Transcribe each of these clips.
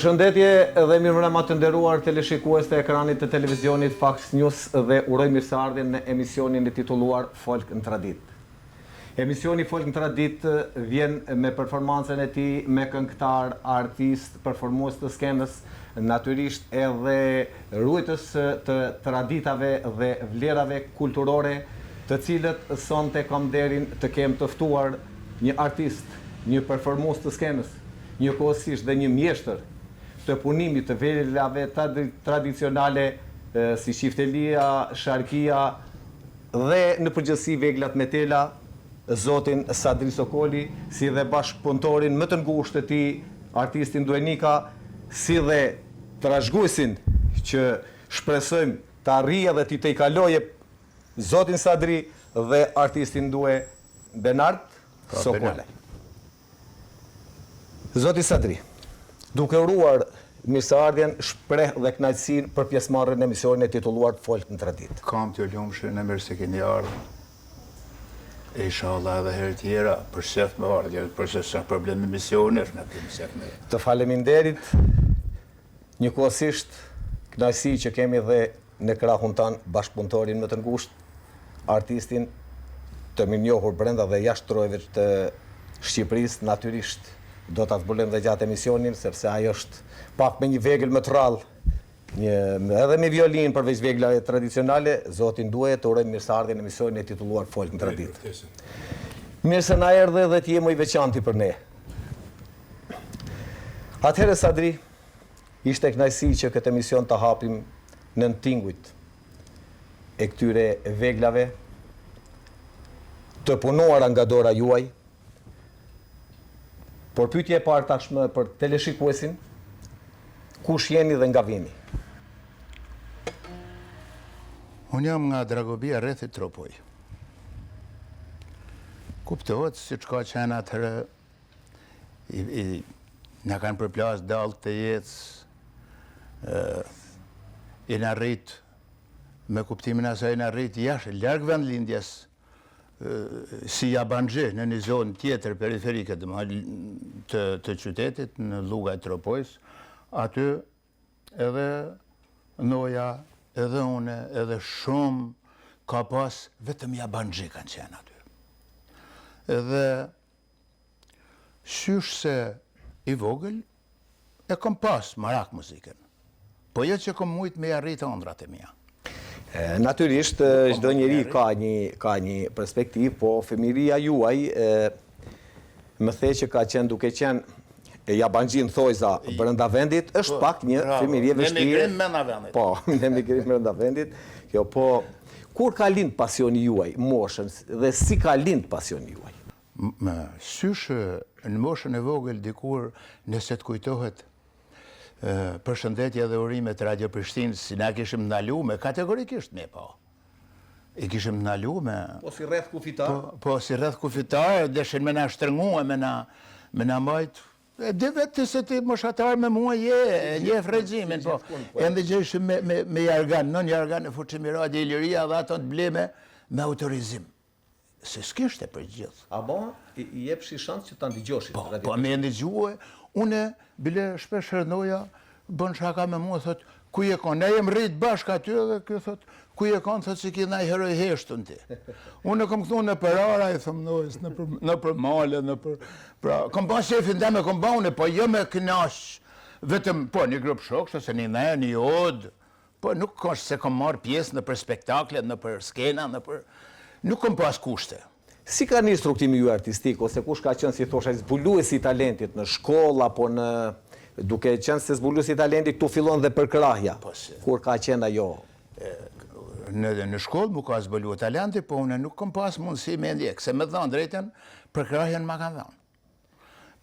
Përshëndetje dhe mirëmbrëma të nderuar teleshikues të ekranit të televizionit Fox News dhe uroj mirëseardhjen në emisionin e titulluar Folk në Tradit. Emisioni Folk në Tradit vjen me performancën e tij me këngëtar, artist, performues të skenës, natyrisht edhe ruajtës të traditave dhe vlerave kulturore, të cilët sonte kam nderin të kem të ftuar një artist, një performues të skenës, njëkohësisht dhe një mjeshtër të punimit të veglave tradicionale si qiftelia, sharkia dhe në përgjithësi veglat me tela, zotin Sadri Sokoli, si dhe bashkëpunëtorin më të ngushtë të tij, artistin Duenika, si dhe trashëguesin që shpresojmë të arrijë dhe t'i kaloje zotin Sadri dhe artistin Due Benard Sokole. Zoti Sadri, duke uruar mirëseardhjen, shpreh dhe kënaqësinë për pjesëmarrjen në emisionin e titulluar Folk në Tradit. Kam të lumshëm në mirë se keni ardhur. Inshallah edhe herë tjera, për shef me ardhje, për se sa problem me misioner në kemi shef me. Të faleminderit, njëkohësisht kënaqësi që kemi dhe në krahun tan bashkëpunëtorin më të ngushtë, artistin të mirënjohur brenda dhe jashtë trojve të Shqipërisë, natyrisht do ta zbulojmë dhe gjatë emisionin, sepse ajo është pak me një vegël më të rrallë, edhe me violinë përveç veglave tradicionale, zotin Due, të urojmë mirëseardhjen në emisionin e titulluar Folk në Tradit. Mirë se na erdhe dhe të jemi i veçantë për ne. Atëherë Sadri, ishte kënaqësi që këtë emision ta hapim në tingujt e këtyre veglave të punuara nga dora juaj. Por pyetje e parë tashmë për teleshikuesin, kush jeni dhe nga vini? Unë jam nga Dragobia rreth Tropoj. Kuptohet si çka qenë atëherë, na kanë përplas dallë të jetës, i na rrit, me kuptimin asaj na rrit jashtë, larg vendlindjes, si Jabanxhi në një zonë tjetër periferike të qytetit, në Llugaj Tropojs, aty edhe noja, edhe une, edhe shumë ka pas, vetëm Jabanxhi kanë qenë aty. Edhe qysh se i vogël, e kom pas marak muzikën, po jo që kom mujt me arrit ëndrat e mia. Natyrisht, çdo njeri ka një perspektivë, po fëmiria juaj më the që ka qenë duke qenë Jabanxhin thojza brenda vendit, është pak një fëmijë e vështirë. Në migrim brenda vendit. Po, në migrim brenda vendit. Kjo po, kur ka lind pasioni juaj, moshën, dhe si ka lind pasioni juaj? Sysh në moshën e vogël dikur, nëse të kujtohet përshëndetje dhe urimet Radio Prishtinës, si na kishim ndalu me kategorikisht me po. I kishim ndalu me... Po si rreth kufitar? Po si rreth kufitar, deshin me na shtrëngue, me na majt. E di vetë se ti moshatar me mua je frexhimin, po. E ndëgjeshim me jargan, non jargan e fuqimi Radio Iliria dhe ato të bleme me autorizim. Se s'kishte për gjithë. A bo, i jepshi shans që ta ndigjoshi. Po me ndigjue, une bile shpesh rëndoja, bën shaka me mua, thot, ku je kon? Ne jem rrit bashk aty dhe kjo thot, ku je kon, thot, si ki na i heroj heshtën ti. Unë kom këthu në për ara, i thëm nojës, në për male, në për... Pra, kom pas shefin dhe me kom baune, po jo me kënash, vetëm, po, një grup shokshë, ose një ne, një od, po nuk kosh se kom marrë pjesë në për spektaklet, në për skena, në për... Nuk kom pas kushte. Si ka një instruktimi ju artistik, ose kush ka qenë, si thosha, zbuluesi i talentit në shkolla, apo në... Duke qenë se zbuluesi i talentit, tu fillon dhe përkrahja. Kur ka qenë ajo? Në shkollë mu ka zbulu talenti, po unë nuk kom pas mundësi me ndjek, se me dhanë drejten, përkrahjen ma kanë dhanë.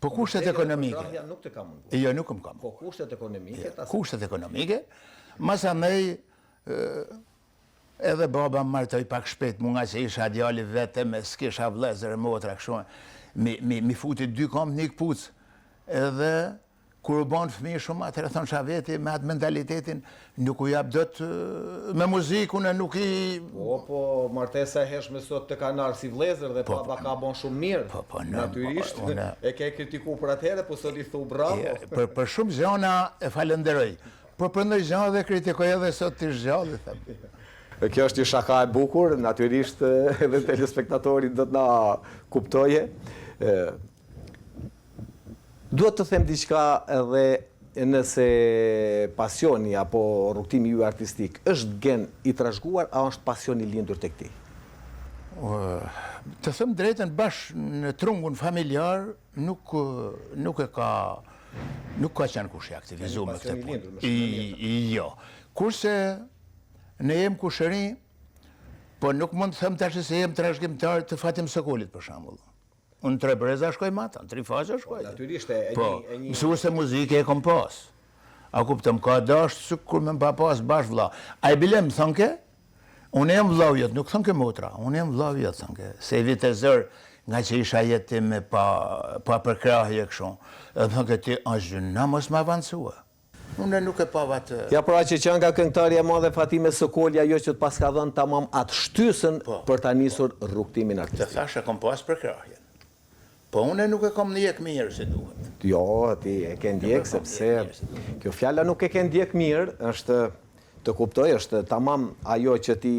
Po kushtet ekonomike... Përkrahja nuk të ka mundu? Jo, nuk kom kam. Po kushtet ekonomike? Kushtet ekonomike, masa nej... Edhe baba më martoj pak shpejt, mu nga që isha djali vetëm, s'kisha vlezër e motra këshuan, mi futi 2 kom një këpuc, edhe kur u banë fëmijë shumë, atëherë thonë shaveti me atë mentalitetin, nuk u jap dot me muzikun e nuk i... Po, martesa e hershme sot të kanë ardhur si vëllezër dhe baba ka bën shumë mirë. Natyrisht, e ke kritiku për atëherë, po sot i thu bravo. Për shumë gjëna e falenderoj, por për ndonjë gjë dhe kritikoj edhe sot të zgjallë, them. Kjo është një shaka e bukur, natyrisht edhe telespektatori do të na kuptoje. Duhet të them diçka edhe nëse pasioni apo rrugtimi ju artistik është gen i trashëguar, a është pasion i lindur tek ti? Të them drejtën, bashkë në trungun familjar nuk ka qenë kush i aktivizuar me këtë punë. Jo. Kurse ne jem kushëri, po nuk mund të them tash se jem trashëgimtar të Fatim Sokolit për shembull. Unë tre breza shkoj mata, në tri faza shkoj. Natyrisht mësues e muzike e kom pas. A kuptëm, ka dashtë kur me mba pas bash vlla. A i bile më thënke, unë jem vllau jetë, nuk thënke motra, unë jem vllau jetë thënke. Se i vite zërë, nga që isha jetë me pa përkrahje këshon. Edhe thënke ti, është gjëna mos më avancua. Unë nuk e pava të... Ja, pra që nga këngëtarja madhe Fatime Sokoli, ajo që të pas ka dhënë tamam atë shtysën për ta nisur rrugtimin artistik. Të thash e kom pas përkrahjen. Po unë nuk e kom ndjek mirë si duhet. Jo, ti e ke ndjek sepse kjo fjala nuk e ke ndjek mirë, është të kuptoj, është tamam ajo që ti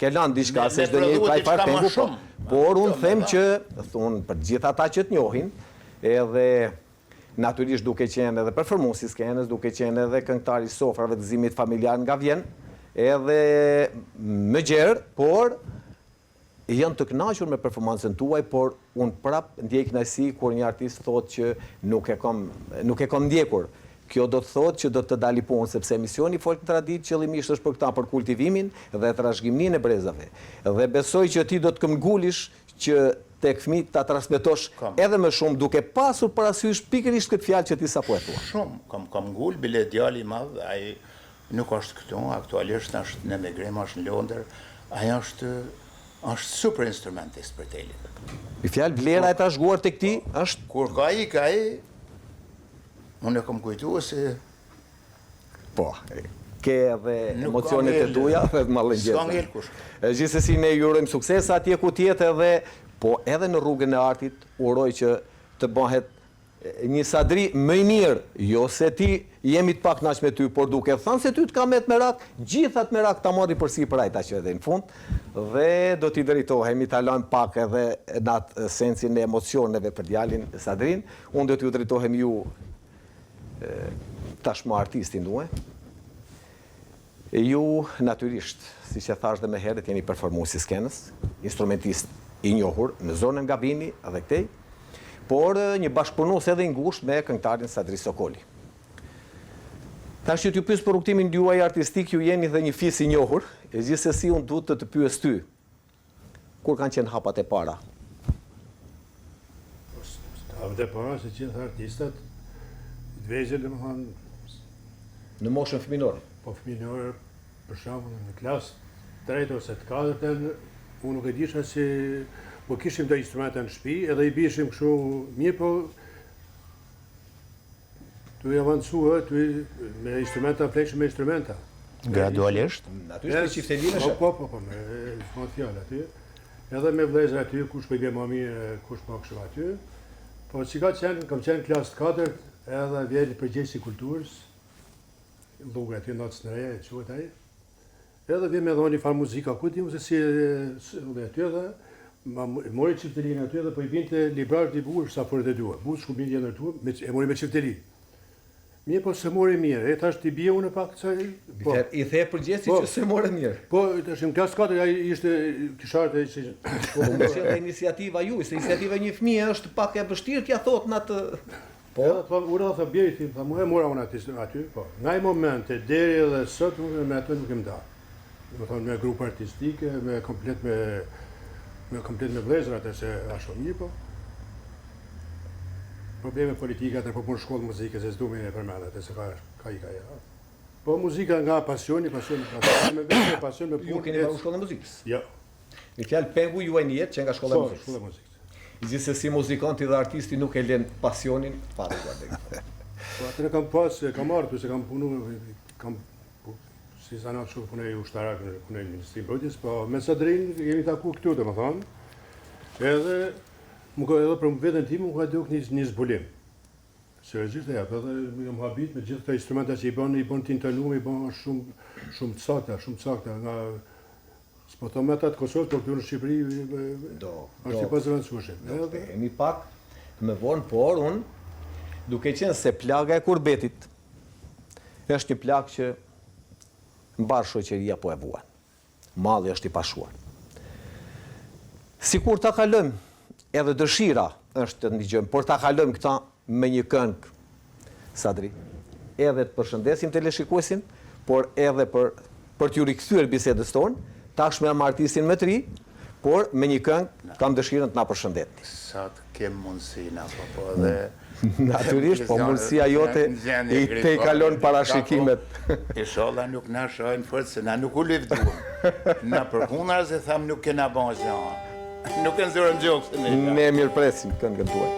ke lanë diçka se çdo njeri ka fare pengu, por unë them që thonë për gjithë ata që të njohin, edhe natyrisht duke qenë edhe performuesi i skenës, duke qenë edhe këngëtari i sofrave të zimit familjar nga Vjen, edhe më gjerë, por janë të kënaqur me performancën tuaj, por unë prap ndjej kënaqësi kur një artist thotë që nuk e kam ndjekur. Kjo do të thotë që do të dali punë, sepse emisioni Folk në Tradit qëllimisht është për këta, për kultivimin dhe trashëgiminë e brezave. Dhe besoj që ti do të këmbgulish që tek fëmijët ta transmetosh edhe më shumë, duke pasur parasysh pikërisht këtë fjalë që ti sapo e thua. Shumë, kam ngul, bile djali i madh, ai nuk është këtu, aktualisht është në Emigrim, është në Londër, ai është super instrumentist për telin. I fjalë vlera e trashëguar tek ti është kur ka i, unë e kom kujtuar se po, ke edhe emocionet e tuja dhe të mallëngjesë. S'ka ngel kush. Gjithsesi ne ju urojmë sukses atje ku tjetë edhe, po edhe në rrugën e artit, uroj që të bëhet një Sadri më i mirë, jo se ti jemi të pakënaqur me ty, por duke thënë se ty të ka me të merak, gjithat merak ta marri përsipër ai ta që edhe në fund, dhe do t'i drejtohemi, ta lajmë pak edhe në atë sensin e emocioneve për djalin Sadrin. Unë do t'ju drejtohem ju tashmë artistin duhe. Ju natyrisht, si që thash dhe më herët, jeni performues i skenës, instrumentist i njohur në zonën Gabini edhe këtej, por një bashkëpunues edhe i ngushtë me këngëtarin Sadri Sokoli. Tash që t'ju pyes për rrugtimin juaj artistik, ju jeni dhe një fis i njohur, e gjithsesi unë duhet të pyes ty. Kur kanë qenë hapat e para? Hapat e para se gjithë artistat të vegjël, domethënë, në moshën fëminore. Po fëminore, për shembull në klasë 3 ose të 4, unë nuk e disha se po kishim të instrumenta në shtëpi, edhe i bishim kështu mirë, po tu i avancua, me instrumenta, flekshim me instrumenta. Gradualisht? Natyrisht me qiftelinëshe. Po, me shmot fjallë aty. Edhe me vlezër aty, kush për mami, kush për kështu aty. Po që kam qenë klasë 4, edhe vjeli përgjegjësi kulturës, lugë aty natës në reja, e quhet ai. Edhe vjen me dhoni farë muzika, ku dimu se si dhe aty edhe, mori qiftelinë aty edhe po i binte librash t'i bukur sa forët e dua. Bush ku binte ndër tu, e mori me qifteli. Mirë, po se mori mirë, e tash t'i bie unë pak çaj. Po. I the përgjithësi që se morë mirë. Po, tash në klasë 4 ai ishte kishartë që po dhe iniciativa juaj, se iniciativa një fëmie është pak e vështirë t'ia thot në atë. Po, ura tha bjeri tim, tha mua e mora unë aty, po. Nga i momente deri edhe sot unë me atë nuk e mda. Do thonë me grup artistike, me komplet me vlezër atë se ashtu mirë, po. Probleme politike atë po punë shkollë muzike se s'du me e përmend atë se ka ja. Po muzika nga pasioni me vetë pasion me punë. Ju keni marrë shkollën e muzikës? Jo. Në fjalë pengu juaj në jetë që nga shkolla e muzikës. Shkolla e muzikës. Gjithsesi muzikanti dhe artisti nuk e lën pasionin fare guardë. Po atëre kam ardhur se kam punu, si zanat shumë punoj ushtarak, punoj në Ministrinë Mbrojtjes, po me Sadrin jemi taku këtu, domethënë. Edhe edhe për veten time më ka duk një zbulim. Seriozisht e jap, edhe jam habit me gjithë këto instrumenta që i bën tintonuar, i bën shumë të sakta nga s'po them ata të Kosovës, por këtu në Shqipëri është i pazëvendësueshëm. Edhe jemi pak më vonë, por unë duke qenë se plaga e kurbetit është një plagë që mbar shoqëria po e vuan. Malli është i pashuar. Sikur ta kalojmë, edhe dëshira është të ndigjojmë, por ta kalojmë këta me një këngë, Sadri, edhe të përshëndesim teleshikuesin, por edhe për t'ju rikthyer bisedës tonë, tashmë jam artistin më të ri, por me një këngë kam dëshirën të na përshëndet. Sa të kem mundësinë apo po edhe natyrisht, po mundësia jote i te kalon parashikimet. Inshallah nuk na shohin fort se na nuk u lëvduam. Na përkundër se tham nuk kena bën gjë. Nuk e nxorën gjoksin ne. Ne mirëpresim këngën tuaj.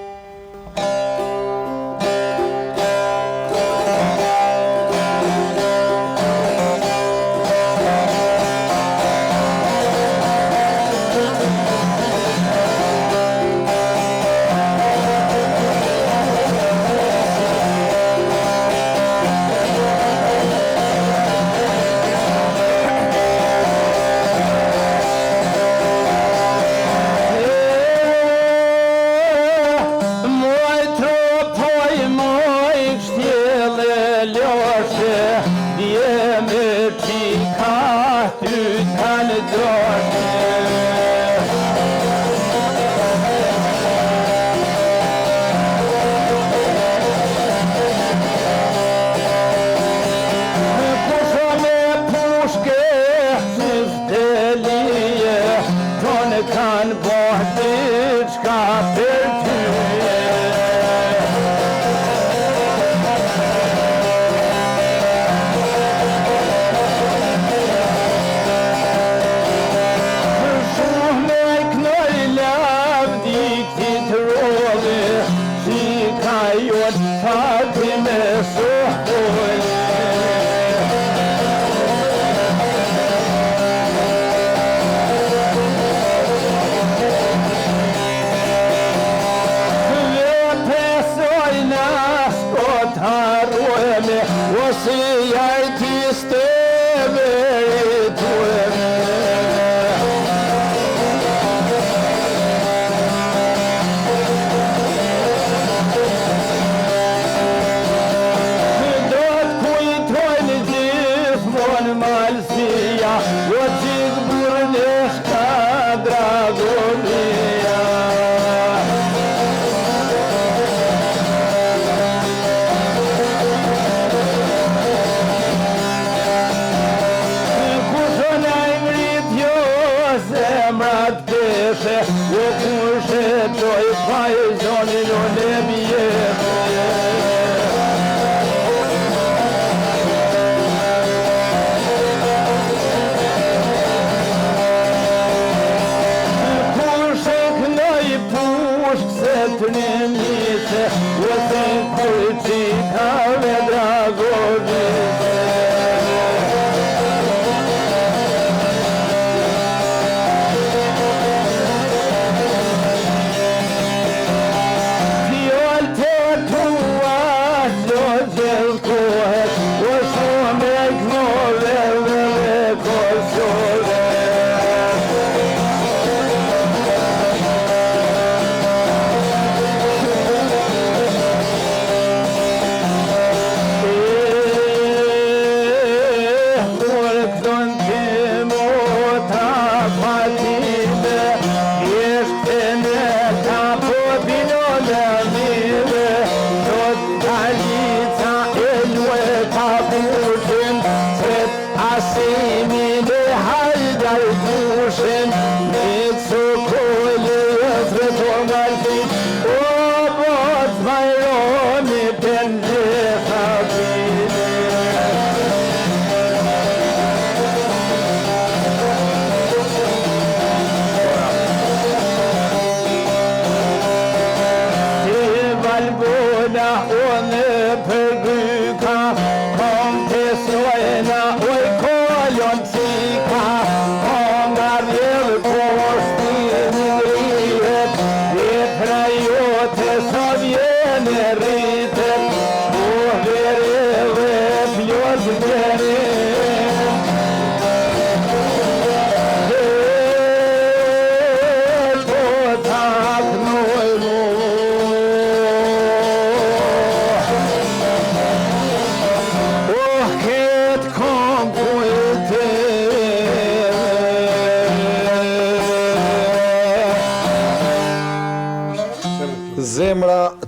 Albona, on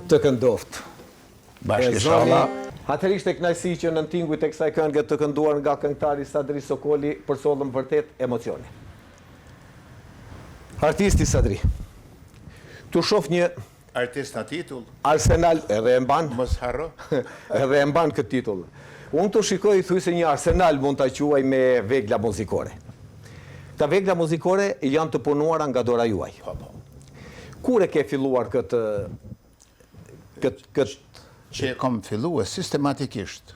Të këndoft. Bashkë inshallah. Atëherë ishte kënaqësi që në tingujt e kësaj këngë të kënduar nga këngëtari Sadri Sokoli përsollëm vërtet emocione. Artisti Sadri. Tu shoh një Artist në titull. Arsenal edhe e mban. Mos harro. Edhe e mban këtë titull. Unë të shikoj thuj se një Arsenal mund ta quaj me vegla muzikore. Këta vegla muzikore janë të punuara nga dora juaj. Kur e ke filluar këtë që kam filluar sistematikisht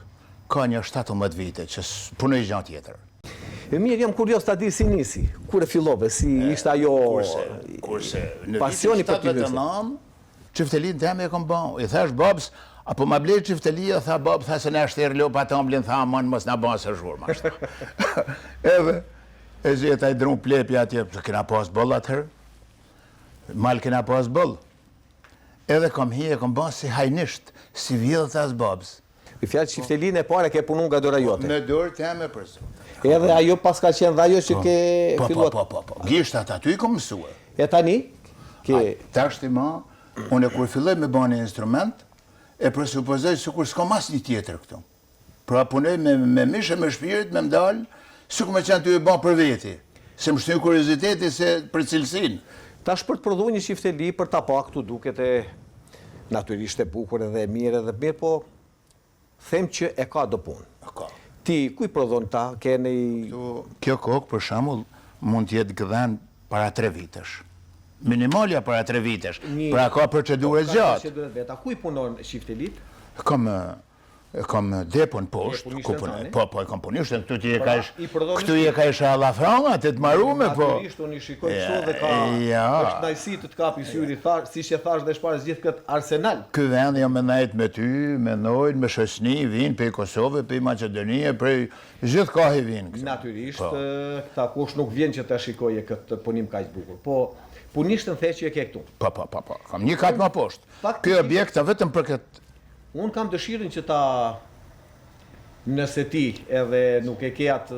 ka një 17 vite që punoj gjë tjetër. E mirë, jam kurios ta di si nisi. Kur e fillove, si ishte ajo kurse në pasioni për ty. 79 çiftelin teme e kam bën. I thash babs, apo ma blej çiftelia, tha bab, tha se na shter lop atomblin, tha man mos na bën së zhurmë. Edhe e zeta i drum plepja atje, kena pas boll atëherë. Mal kena pas boll. Edhe kam bën si hajnisht, si vjedhtas babs. I fjalë çiftelin e parë ke punu nga dora jote. Me dorë teme për sot. Edhe ajo pas ka qenë dhe ajo që ke filluar. Po. Gishtat aty i kom mësua. E tani? Tashti ma, unë kur filloj me bani instrument, e presupozoj sikur s'kam asnjë tjetër këtu. Pra punoj me mishë, me shpirt, me mdal, sikur me qenë ty e ban për veti. Se më shtyn kurioziteti se për cilësinë. Tash për të prodhuar një çifteli për ta pa këtu duket e natyrisht e bukur edhe e mirë, po them që e ka do punë. Ka. Ti, ku i prodhon ta? Keni... Kjo kokë, për shembull, mund t'jetë gdhen para 3 vitesh. Minimalja para 3 vitesh. Pra ka procedurë gjatë. A ku i punon çiftelit? Kam depon poshtë, po e kam punishtë, këtu je ka isha allafranga, të marume, po. Natyrisht, unë i shikoj kështu dhe ka është knajsi të t'kapi syri, si që thash dhe shparës gjithë këtë Arsenal. Ky vend jam me najt me ty, me nojnë, me shoqni, vinë për Kosovë, për Maqedonie, për gjithë kahi vinë. Natyrisht, këta kush nuk vjen që ta shikoje këtë punim kaq bukur, po punishtën the që e ke këtu. Po, kam një kat më poshtë. Ky objekt vetëm për këtë. Unë kam dëshirën që ta, nëse ti edhe nuk e ke atë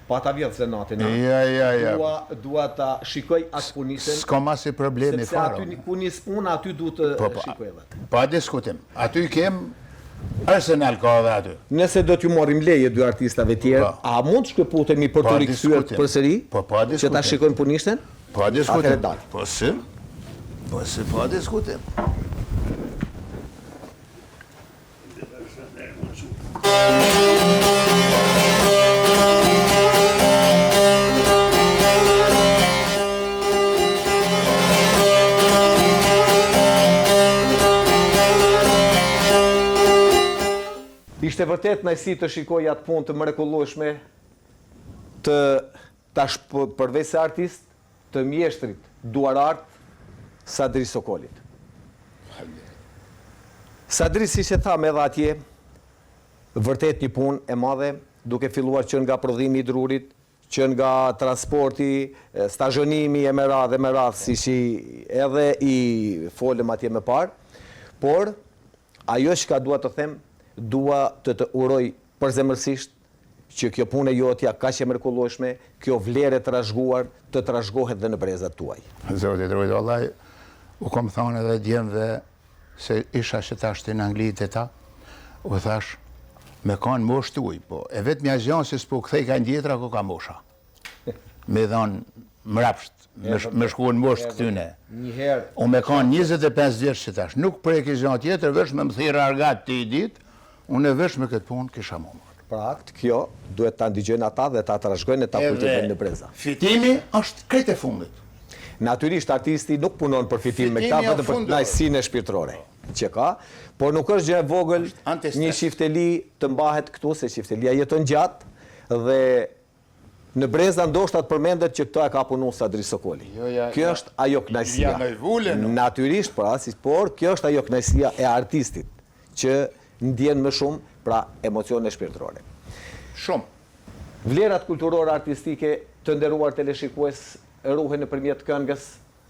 pa ta vjetë senatin. Ja. Dua ta shikoj atë punisen. S'kam asnjë problemi fare. Sepse aty ku nis puna, aty duhet të shikoj edhe. Pa diskutim. Aty kem Arsenal ka edhe aty. Nëse do t'ju morrim leje dy artistave tjerë, a mund të shkëputemi për të rikthyer përsëri? Pa diskutim. Që ta shikojmë punishten? Pa diskutim. Atëherë dal. Pa diskutim. Ishte vërtet kënaqësi të shikoj atë punë të mrekullueshme të tash përveç se artist të mjeshtrit duarart Sadri Sokolit. Sadri, si që thamë edhe atje, vërtet një punë e madhe, duke filluar që nga prodhimi i drurit, që nga transporti, stazhonimi e me radhë, si që edhe i folëm atje më parë, por ajo që ka dua të them, dua të uroj përzemërsisht që kjo punë e jotja ka që mrekullueshme, kjo vlerë e trashëguar të trashëgohet dhe në brezat tuaj. Zoti drejt vallaj, u kam thonë edhe djemve se isha që tashtë në Anglit e ta, u thash, me kanë mosh tuj, po e vetë mja gjanë se s'po këthej ka ndjetra, ko ka mosha. Me dhanë mrapsht, me shkuën mosh këtyne. Unë me kanë 25 vjeç që tash, nuk prej ke gjanë tjetër, vesh me më thirë argat të i ditë, unë e vesh me këtë punë kisha më marë. Pra akt, kjo duhet ta ndigjojnë ata dhe ta trashëgojnë e ta kultivojnë në breza. Fitimi është krejt e fundit. Natyrisht artisti nuk punon për fitim me këta, vetëm për kënaqësinë shpirtërore që ka, por nuk është gjë e vogël një çifteli të mbahet këtu, se çiftelia jeton gjatë dhe në breza ndoshta të përmendet që këto e ka punuar Sadri Sokoli. Kjo është ajo kënaqësia. Natyrisht, por kjo është ajo kënaqësia e artistit që ndjen më shumë, pra emocione shpirtërore. Shumë. Vlerat kulturore artistike të nderuar teleshikues ruhen nëpërmjet këngës,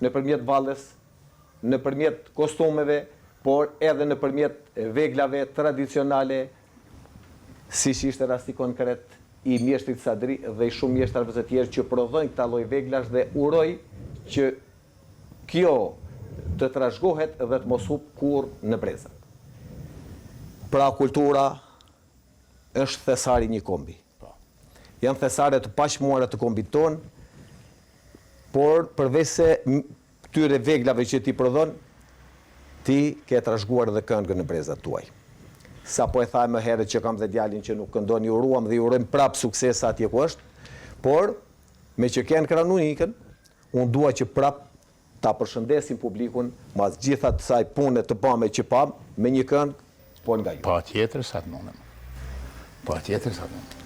nëpërmjet vallës, nëpërmjet kostumeve, por edhe nëpërmjet veglave tradicionale, siç ishte rasti konkret i mjeshtrit Sadri dhe i shumë mjeshtrave të tjerë që prodhojnë këta lloj veglash dhe uroj që kjo të trashëgohet dhe të mos hub kurrë në brezat. Pra kultura është thesari një kombi. Janë thesare të paqmuara të kombit tonë, por përveç se këtyre veglave që ti prodhon, ti ke trashëguar dhe këngën në brezat tuaj. Sa po e thaj më herët që kam dhe djalin që nuk këndon, ju uruam dhe ju urojmë prap sukses atje ku është, por me që kenë kranunikën, unë dua që prap ta përshëndesim publikun mas gjitha të saj pune të pame që pam, me një këngë, po nga ju. Pa tjetër sa të mundem. Pa tjetër sa të mundem.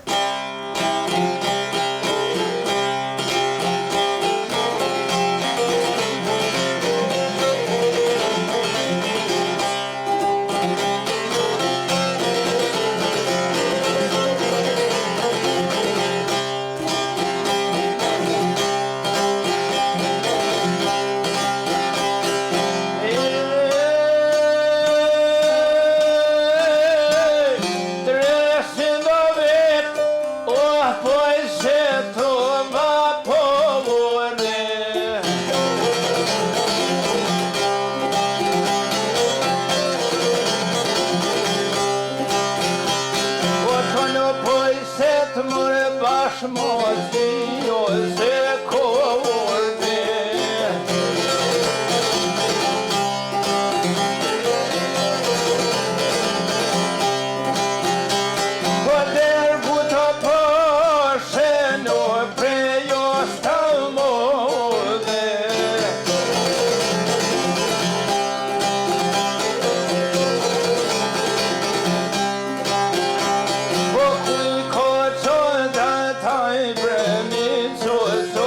So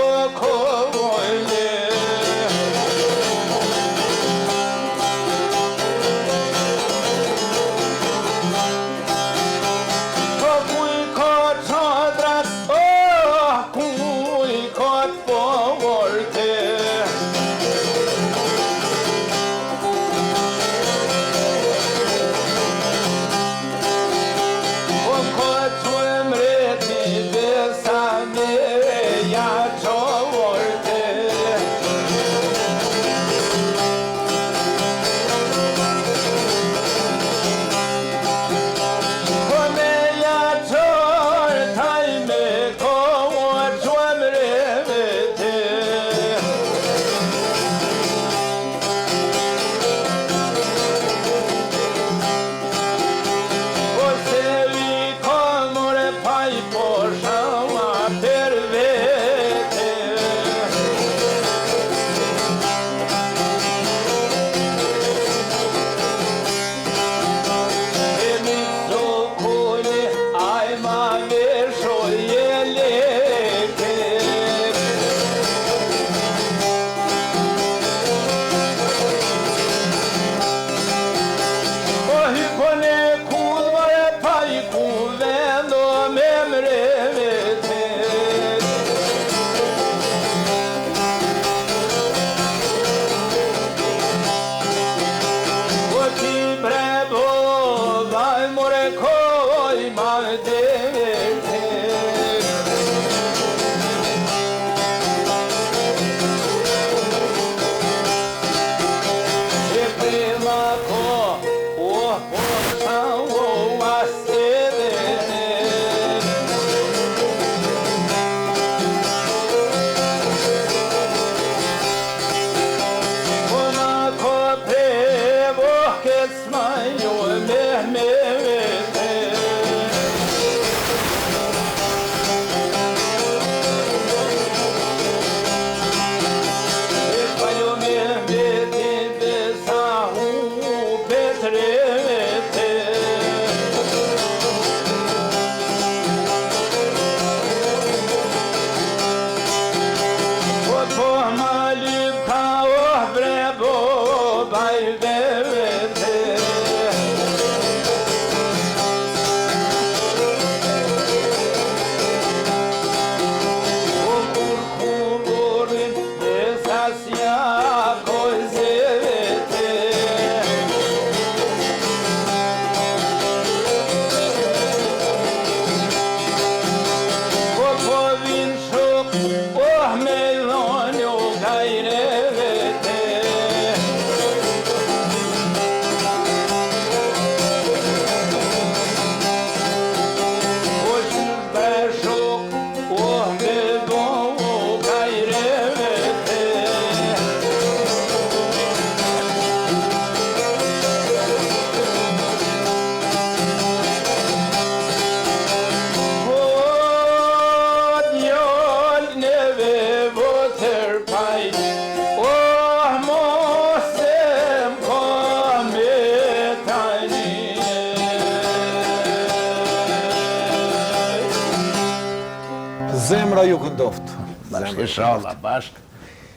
Zemra ju këndoft. Bashkë, inshallah, bashkë.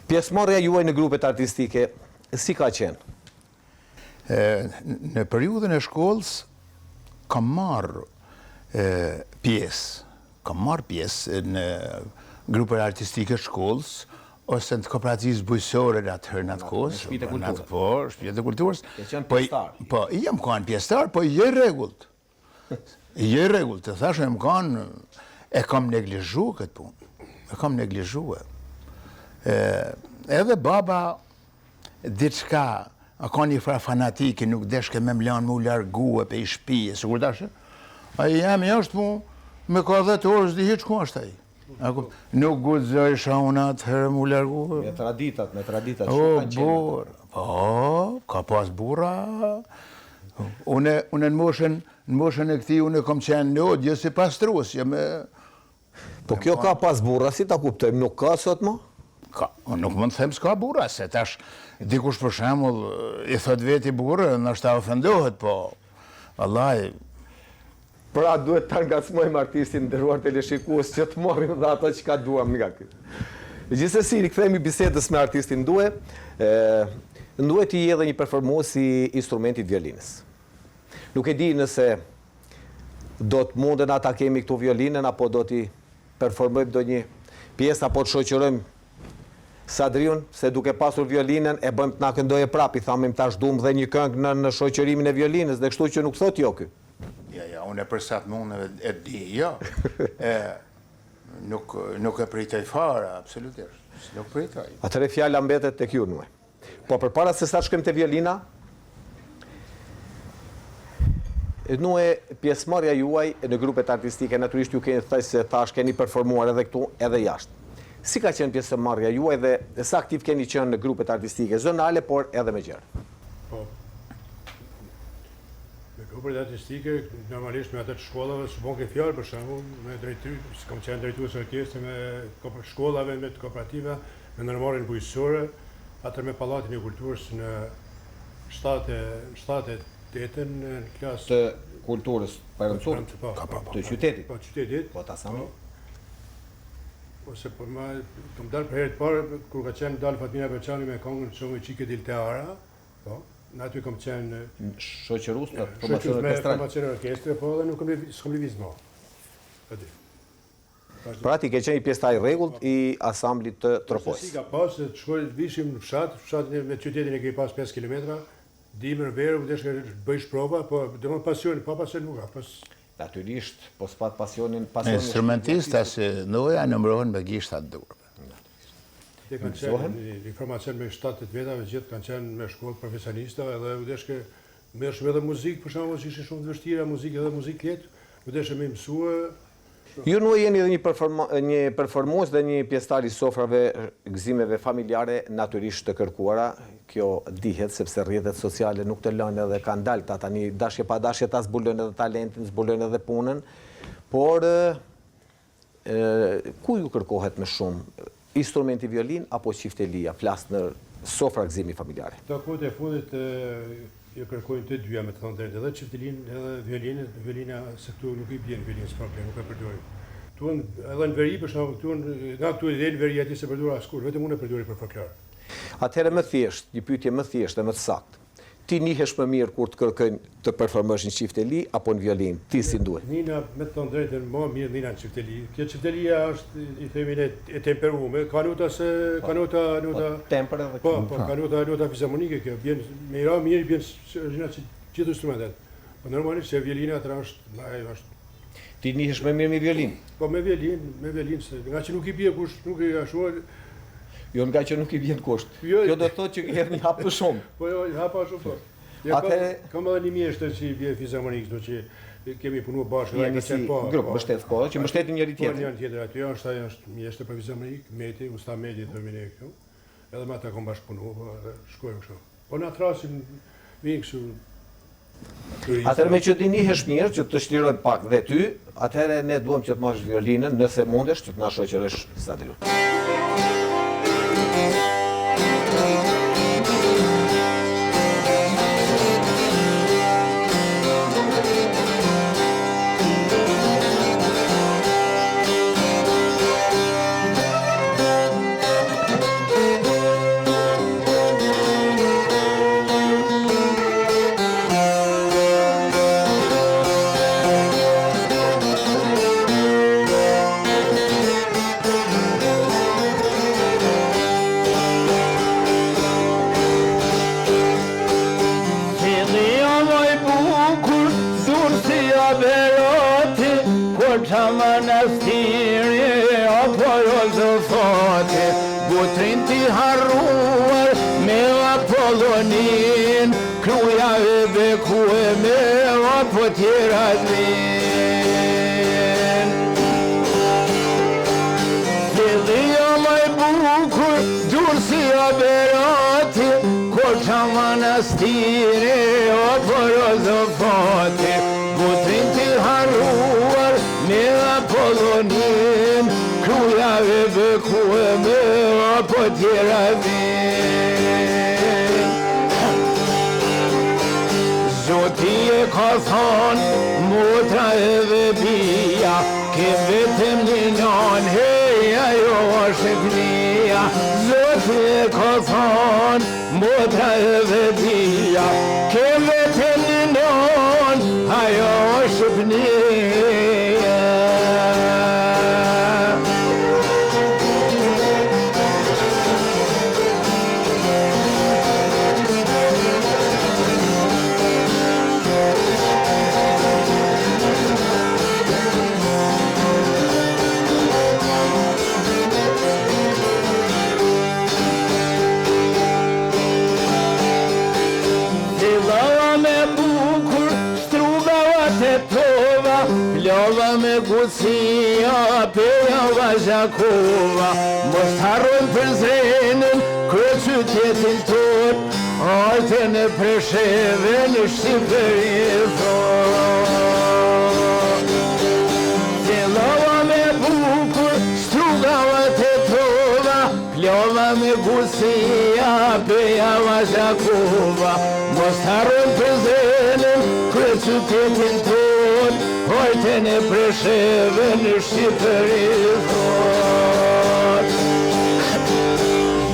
Pjesëmarrja juaj në grupet artistike, si ka qenë? Në periudhën e shkollës, kam marrë pjesë në grupet artistike të shkollës, ose në të kooperativës bujqësore në atëherë në atë kohës. Shtëpitë e kulturës. Po, shtëpitë e kulturës. Ke qenë pjesëtar. Po, jam kanë pjesëtar, po je rregullt. Je rregullt, të thashë më kanë, e kam neglizhu këtë punë. E kam neglizhu. Edhe baba, diçka, ka një fra fanatike, nuk deshke me mlanë mu largue pe i shpije, sigur tashe. A i jam jashtë mu, me ka 10 orës di hiç ku është ai. Nuk guxoj unë atëherë mu largue. Me traditat O, burë. Po, ka pas burra. Unë në moshën e këti, unë kom qenë lodje si pastrues, Po kjo ka pas burra, si ta kuptojmë, nuk ka sot mo? Ka, nuk më të them s'ka burra, se tash dikush për shembull i thot veti burrë, ndoshta ofendohet, po vallai. Pra duhet ta ngacmojmë artistin nderuar teleshikues që të marrim dhe ato që ka duam nga ky. Gjithsesi, rikthehemi bisedës me artistin Ndue. Ndue ti je edhe një performues i instrumentit violinës. Nuk e di nëse do të munden ata kemi këtu violinën, apo do t'i performojmë do një pjesë, apo të shoqërojmë Sadriun, se duke pasur violinën e bëjmë të na këndoje prap, i thamim tash duam dhe një këngë në shoqërimin e violinës, dhe kështu që nuk thot jo ky. Ja, unë e përsa të mund e di, jo. Nuk e pritoj fare, absolutisht. Nuk pritoj. Atëre fjala mbetet tek ju, Ndue. Po përpara se sa shkojmë te violina, Ndue, pjesëmarrja juaj në grupet artistike, natyrisht ju keni thënë se tash keni performuar edhe këtu, edhe jashtë. Si ka qenë pjesëmarrja juaj dhe sa aktiv keni qenë në grupet artistike zonale, por edhe me gjerë? Po. Me grupet artistike, normalisht me atë të shkollave, së bon ke fjalë, për shembull, me drejtues, kam qenë drejtues orkestre me shkollave, me të kooperativa, me ndërmarrjen bujqësore, atër me Pallatin e Kulturës në 78-ën në klasë Të kulturës perëndimore, të qytetit. Po, qytetit. Po ta sami. Ose për ma, kam dalë për herë të parë, kur ka qenë dalë Fatmina Beçani me këngën Çojmë Çike Dilteara, po, në aty kam qenë Shoqërus të shoqërus me orkestral. formacion orkestre, po dhe nuk s'kam lëviz më. Pra ti ke qenë i pjesëtar i rregullt i asamblit të Tropojës. Si ka pas, të shkoj, vishim në fshatin me qytetin e ke pas 5 kilometra, dimër verë, u desh bëjsh prova, po dhe më pasionin, pa pasion nuk ka, pas... Natyrisht, po s'pat pasionin... Instrumentista si Ndoja nëmrohen me gishtat durve. Dhe kanë qenë një formacion me 7-8 vetave, gjithë kanë qenë me shkollë profesionista, edhe u deshke mërshme edhe muzikë, për shembull që ishin shumë të vështira, muzikë edhe muzikë letë, u deshke me mësue. Ju nuk jeni edhe një performues dhe një pjesëtar i sofrave gëzimeve familjare natyrisht të kërkuara. Kjo dihet sepse rrjetet sociale nuk të lënë edhe kanë dalë ta tani dashje pa dashje ta zbulojnë edhe talentin, zbulojnë edhe punën, por ku ju kërkohet më shumë? Instrumenti violin apo qiftelia, flas në sofra gëzimi familjare? Këto kohët e fundit ju kërkojnë të dyja me të thënë drejtë, edhe qiftelin, edhe violina, se këtu nuk i bjen violinës problem, nuk e përdorim. Tuan edhe në veri, për shembull, nga këtu dhe në veri aty se përdor askur, vetëm unë e përdori për folklor. Atëherë më thjesht, një pyetje më thjesht dhe më të saktë. Ti nihesh më mirë kur të kërkojnë të performosh në qifteli apo në violin? Ti si duhet? Nina, me të thënë drejtën, më mirë nina në qifteli. Kjo qiftelia është, i themin e temperume, ka nota se, ka nota... Temper edhe Po, ka nota fizharmonike kjo, bjen, me i ra mirë, bjen rina që gjithë instrumentet. Po normalisht se violina atëra është... Ti nihesh më mirë me violin? Po me violin, se nga që nuk i bje kush, nuk i ashuar... Jo nga që nuk i vjen kusht. Kjo do thotë që herë një hap më shumë. Po jo, hapa shumë po. Kam edhe një mjeshtër që i bje fizharmonik, do që kemi punu bashkë. Jeni si grup, mbështet, po, që mbështetin njëri tjetrin. Po, njëri tjetër aty, është mjeshtër për fizharmonik, Meti, Usta Meti, thëmin e këtu. Edhe me ata kom bashkë punu, shkojmë kështu. Po na thrasim, vinë kështu. Atëherë me që ti nihesh mirë, që të shliroj pak dhe ty, atëherë ne duam që të marrësh violinën, nëse mundesh, që të na shoqërosh Sadriun. Butrin t'i harruar me Apollonin, kruja e bekue me apo tjera vin. Fillija maj bukur, durësia berati, Korça manastiri apo rozofati, Butrin t'i harruar me Apollonin, kruja e bekue me apo tjera vin. Zoti e ka thonë, motra edhe bia, ke vetëm një nan, hej, ajo është gnia. Zoti e ka thonë, motra edhe bia, ke vetëm një nan, ajo është gnia. Lova me gucia, pejava Zhakova, mos harron për zrenën, krye qytetin ton, artën e Presheve në Shqipëri thon. Lova me bukur, strugava tetova, lova me gucia, pejava Zhakova, mos harron për zrenën, krye qytetin ton, Hojten e Presheve në Shqipëri thon.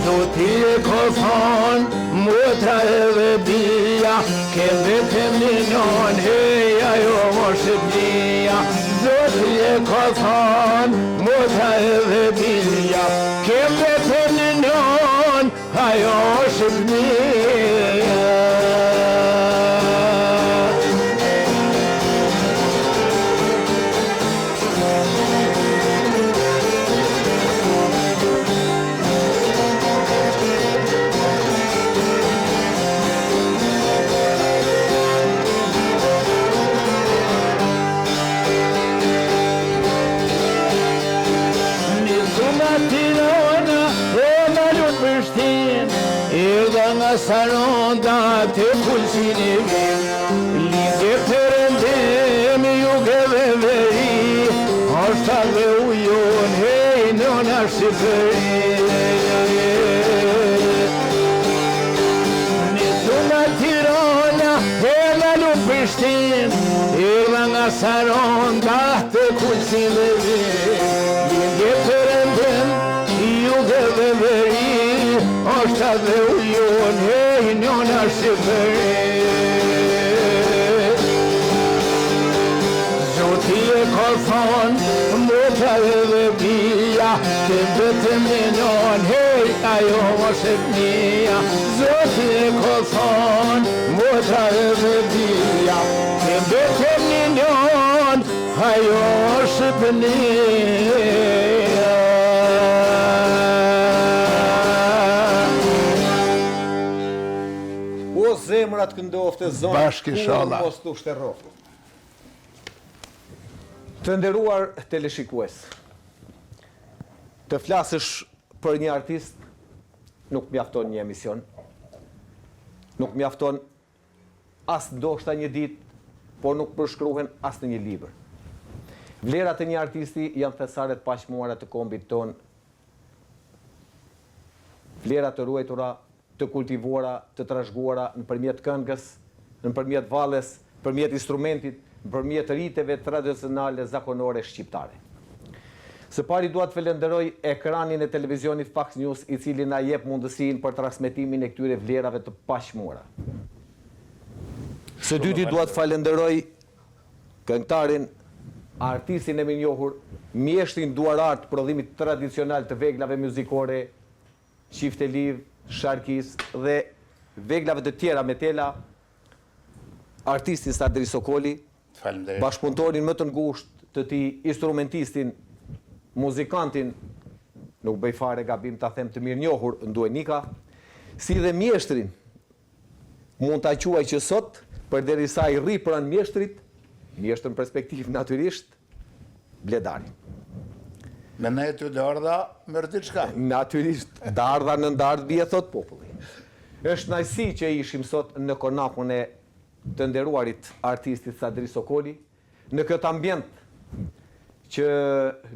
Zoti e ka thonë, motra edhe bia, ke vetëm një non, hej, ajo është gnia. Zoti e ka thonë, motra edhe bia, ke vetëm një non, ajo është gnia. Saronda të kulqin e vim, lidhe përëndem juge dhe veri, ashta dhe ujon, hej, nona Shqipëri. Në zona Tirana, hela në Prishtin, erdha nga Saronda të kulqin e vim, lidhe përëndem juge dhe veri, ashta dhe ujon, hej, njona Shqipëri. Zoti e ka thonë, motra edhe bia, ke vetëm një non, hej, ajo është gnia. Zoti e ka thonë, motra edhe bia, ke vetëm një non, ajo është gnia. Zemrat këndofte zonë, kur mos të shterrofu. Të nderuar teleshikues, të flasësh për një artist nuk mjafton një emision, nuk mjafton as ndoshta një ditë, por nuk përshkruhen as në një libër. Vlerat e një artisti janë thesaret paqmuara të kombit ton, vlerat të ruajtura, të kultivuara, të trashëguara nëpërmjet këngës, nëpërmjet valles, nëpërmjet instrumentit, nëpërmjet riteve tradicionale zakonore shqiptare. Së pari dua të falenderoj ekranin e televizionit Fox News, i cili na jep mundësinë për transmetimin e këtyre vlerave të paqmuara. Së dyti dua të falenderoj këngëtarin, artistin e minjohur, mjeshtin duarar të prodhimit tradicional të veglave muzikore, Qifteliv, Sharkis dhe veglave të tjera me tela, artistin Sardri Sokoli, bashkëpunëtorin më të ngushtë të tij, instrumentistin, muzikantin nuk bëj fare gabim ta them të mirë njohur Nduenika, si dhe mjeshtrin mund ta quaj që sot, përderisa i rri pranë mjeshtrit, mjeshtër në perspektivë natyrisht, Bledari. Me ne të dardha, mërë diçka. Natyrisht, dardha në ndardh bie thot populli. Është kënaqësi që ishim sot në konakun e të nderuarit artistit Sadri Sokoli, në këtë ambient që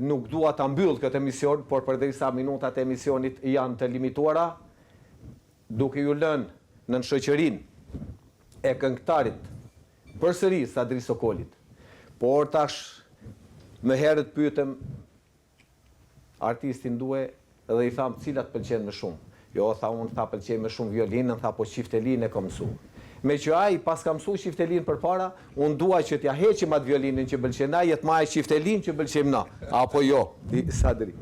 nuk dua ta mbyll këtë emision, por përderisa minutat e emisionit janë të limituara, duke ju lënë në shoqërinë e këngëtarit përsëri Sadri Sokolit. Por tash më herët pyetëm artistin Ndue dhe i tham cilat pëlqen më shumë. Jo, tha unë, tha pëlqen më shumë violinën, tha po çiftelin e kam mësuar. Me që ai pas ka mësuar çiftelin përpara, unë dua që t'ja heqim atë violinën që pëlqen ai, jetë më ai çiftelin që pëlqem na. Apo jo, Sadri.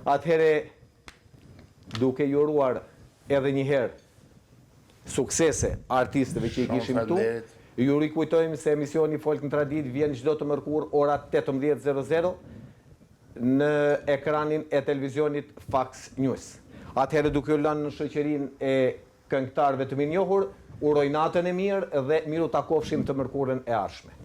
Atëherë duke ju uruar edhe një herë suksese artistëve që i kishim këtu, ju rikujtojmë se emisioni Folk në Tradit vjen çdo të mërkur ora 18:00 në ekranin e televizionit Fox News. Atëherë duke u lënë në shoqërinë e këngëtarëve të mirënjohur, uroj natën e mirë dhe miru takofshim të mërkurën e ardhshme.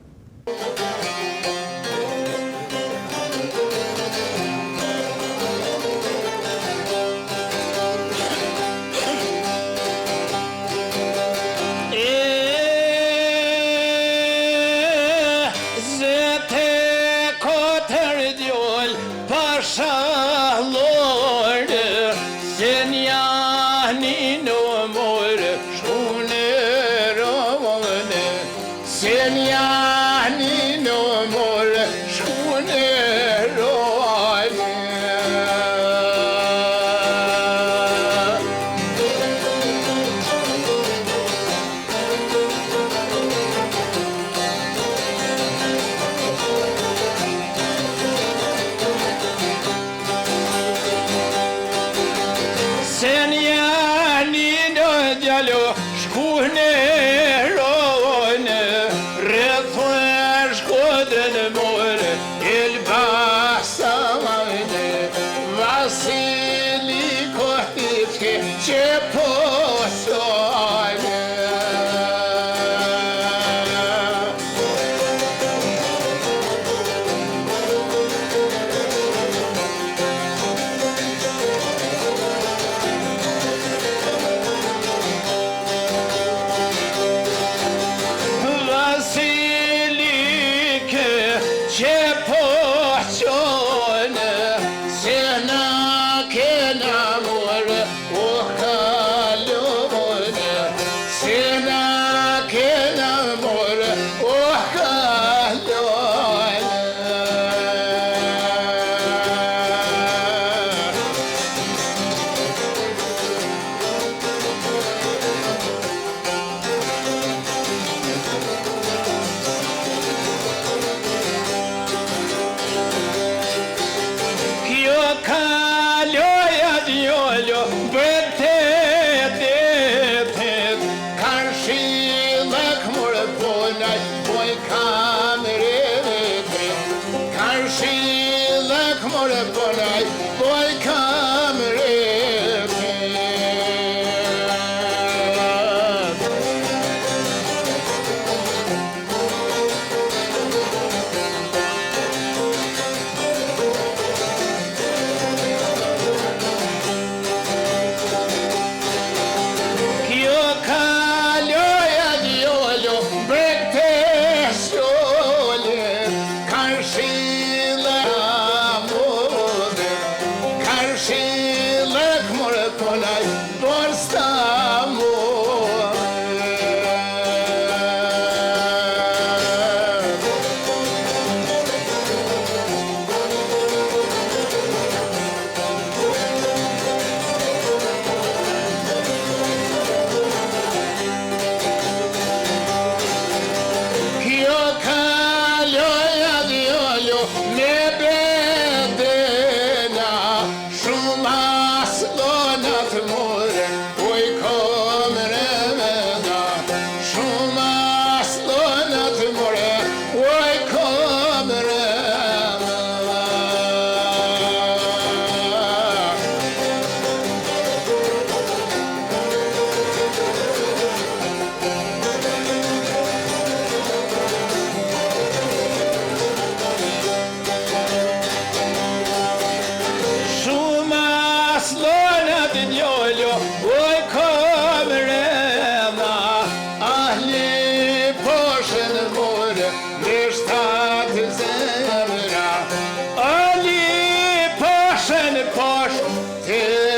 More poshtë